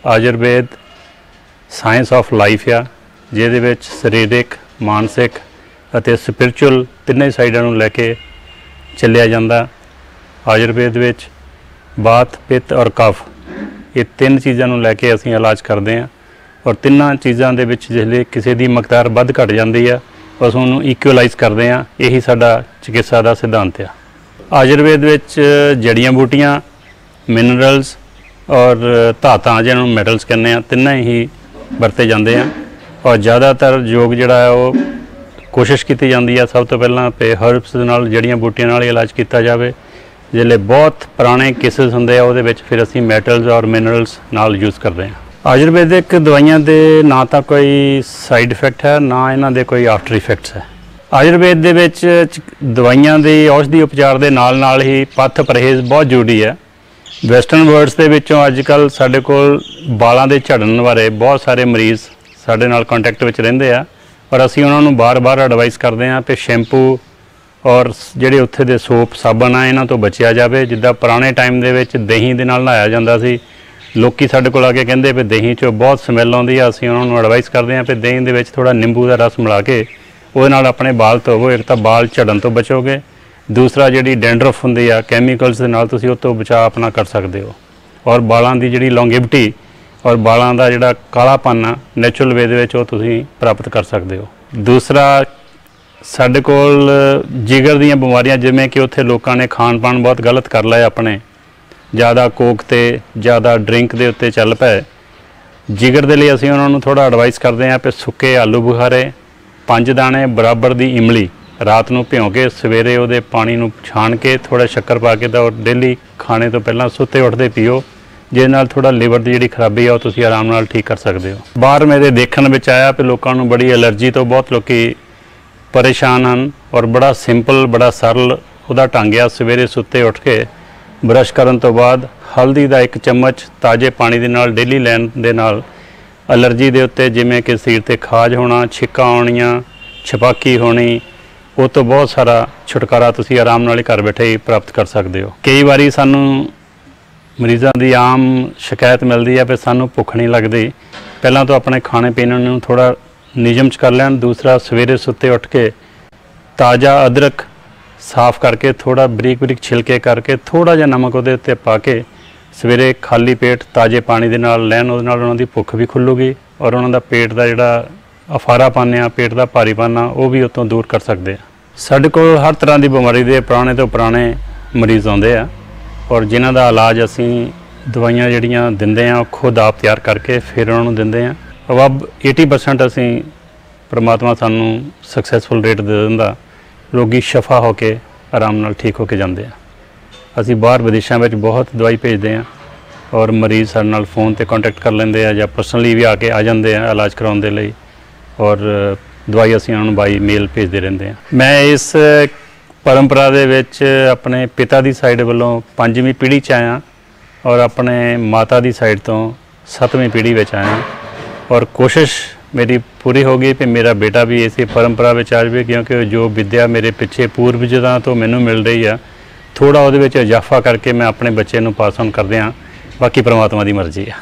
Ayurveda science of life आ, जिहदे विच सरीरिक मानसिक अते स्पिरिचुअल तिन्ने साइडां नूं लैके चलिया जांदा। आयुर्वेद विच बात पित्त और कफ ये तीन चीज़ां नूं लैके असीं इलाज करते हैं और तिन्नां चीज़ां दे विच जिसले किसी दी मकदार वध घट जाती है अस उहनूं इक्वलाइज करते हैं। यही साडा चिकित्सा का सिद्धांत आ। आयुर्वेद विच जड़ियां बूटियां मिनरल्स और धातां जिन्हां नूं मैटल्स कहने आ तिन्ने ही वरते जाते हैं और ज़्यादातर योग जिहड़ा है वो कोशिश की जाती है सब तो पहलां पे हर्ब्स दे नाल जड़ियां बूटियां नाल इलाज किया जाए। जिसले बहुत पुराने केसेस होंदे आ उहदे विच फिर असीं मैटल्स और मिनरल्स नाल यूज़ करते हैं। आयुर्वेदिक दवाइयां दे ना तो कोई साइड इफेक्ट है ना इन्हां दे कोई आफ्टर इफेक्ट्स है। आयुर्वेद दे विच दवाइयां दी औषधि उपचार दे नाल ही पथ परहेज़ बहुत जरूरी है। वैसटर्न वर्ड्स दे विचों अजकल साडे कोल बालां दे झड़न बारे बहुत सारे मरीज़ साडे नाल कॉन्टैक्ट विच रहिंदे आ और असीं उहनां नूं बार-बार एडवाइस करते हैं कि शैंपू और जिहड़े उत्थे दे सोप साबण आ इन्हां तों बचिया जाए। जिद्दां पुराने टाइम दे विच दही दे नाल नहाया जांदा सी, लोकी साडे कोल आके कहंदे भी दही चों बहुत समैल आउंदी आ। असीं उहनां नूं एडवाइस करते हैं कि दही दे विच थोड़ा निंबू दा रस मिला के ਉਹਦੇ ਨਾਲ ਆਪਣੇ बाल ਧੋਵੋ। एक तो बाल झड़न तो बचोगे, दूसरा जी डेंड्रफ ਹੁੰਦੀ ਆ कैमिकल्स ਦੇ ਨਾਲ ਤੁਸੀਂ ਉਹ ਤੋਂ बचा अपना कर सकते हो और बालों की जी लॉन्गेविटी और बालों का जोड़ा कालापन आ नैचुरल वे ਦੇ ਵਿੱਚ ਉਹ ਤੁਸੀਂ प्राप्त कर सकते हो। दूसरा ਸਾਡੇ ਕੋਲ जिगर ਦੀਆਂ ਬਿਮਾਰੀਆਂ ਜਿਵੇਂ कि ਉੱਥੇ ਲੋਕਾਂ ने खान पान बहुत गलत कर लिया, अपने ज़्यादा कोक ते ज़्यादा ड्रिंक ਦੇ ਉੱਤੇ ਚੱਲ ਪਏ। जिगर ਦੇ ਲਈ ਅਸੀਂ ਉਹਨਾਂ ਨੂੰ ਥੋੜਾ एडवाइस करते हैं कि सुक्के आलू बुखारे 5 दाने बराबर दी इमली रात नूं भिओं के सवेरे उहदे पानी नूं छाण के थोड़ा शक्कर पा के तो डेली खाने तो पहलां सुत्ते उठदे पीओ, जिस नाल थोड़ा लिवर की जिहड़ी खराबी आ तुसीं आराम नाल ठीक कर सकते हो। बाहर मेरे देखण विच आया कि लोकां नूं बड़ी एलर्जी तो बहुत लोकी परेशान हैं और बड़ा सिंपल बड़ा सरल उहदा ढंग आ। सवेरे सुत्ते उठ के ब्रश करन तो बाद हल्दी का 1 चम्मच ताजे पानी दे नाल डेली लैण दे नाल एलर्जी के उत्ते जिमें कि सिर ते खाज होना, छिक्कां आउणियां, छपाकी होनी, वो तो बहुत सारा छुटकारा तुसी आराम नाल घर बैठे ही प्राप्त कर सकते हो। कई बारी सानू मरीज़ों की आम शिकायत मिलती है कि सानू भुख नहीं लगती। पहला तो अपने खाने पीने नूं थोड़ा नियम च कर लैण। दूसरा सवेरे सुत्ते उठ के ताज़ा अदरक साफ़ करके थोड़ा बरीक बरीक छिलके करके थोड़ा जिहा नमक उहदे उत्ते पा के सवेरे खाली पेट ताज़े पानी दे नाल लैण, उहदे नाल उहनां दी भुख भी खुल्लूगी और उहनां दा पेट का जिहड़ा अफारापन आ पेट का भारीपन आ वो भी उत्तों दूर कर सकते हैं। साडे कोल हर तरह की बीमारी के पुराने तो पुराने मरीज़ आउंदे आ और जिन्हां दा इलाज असीं दवाइयां जिहड़ियां दिंदे आ खुद आप तैयार करके फिर उहनां नूं दिंदे आ। अब 80% असीं परमात्मा सानूं सक्सैसफुल रेट दे दिंदा, रोगी शफा होके आराम नाल ठीक होके जांदे आ। असी बाहर विदेशों में बहुत दवाई भेजते हैं और मरीज़ साडे नाल फोन पर कॉन्टैक्ट कर लेंदे आ या पर्सनली भी आके आ जाते हैं इलाज कराउण दे लई और दवाई असीं उन्हां नूं बाई मेल भेजते रहंदे हैं। मैं इस परंपरा दे विच अपने पिता दी साइड वालों 5वीं पीढ़ी च आया और अपने माता दी साइड तो 7वीं पीढ़ी विच आया और कोशिश मेरी पूरी हो गई कि मेरा बेटा भी इसी परंपरा में आ जाए, क्योंकि जो विद्या मेरे पिछे पूर्वजां तो मैनूं मिल रही है थोड़ा वो इजाफा करके मैं अपने बच्चे नूं पास ऑन कर दियाँ। बाकी परमात्मा की मर्जी है।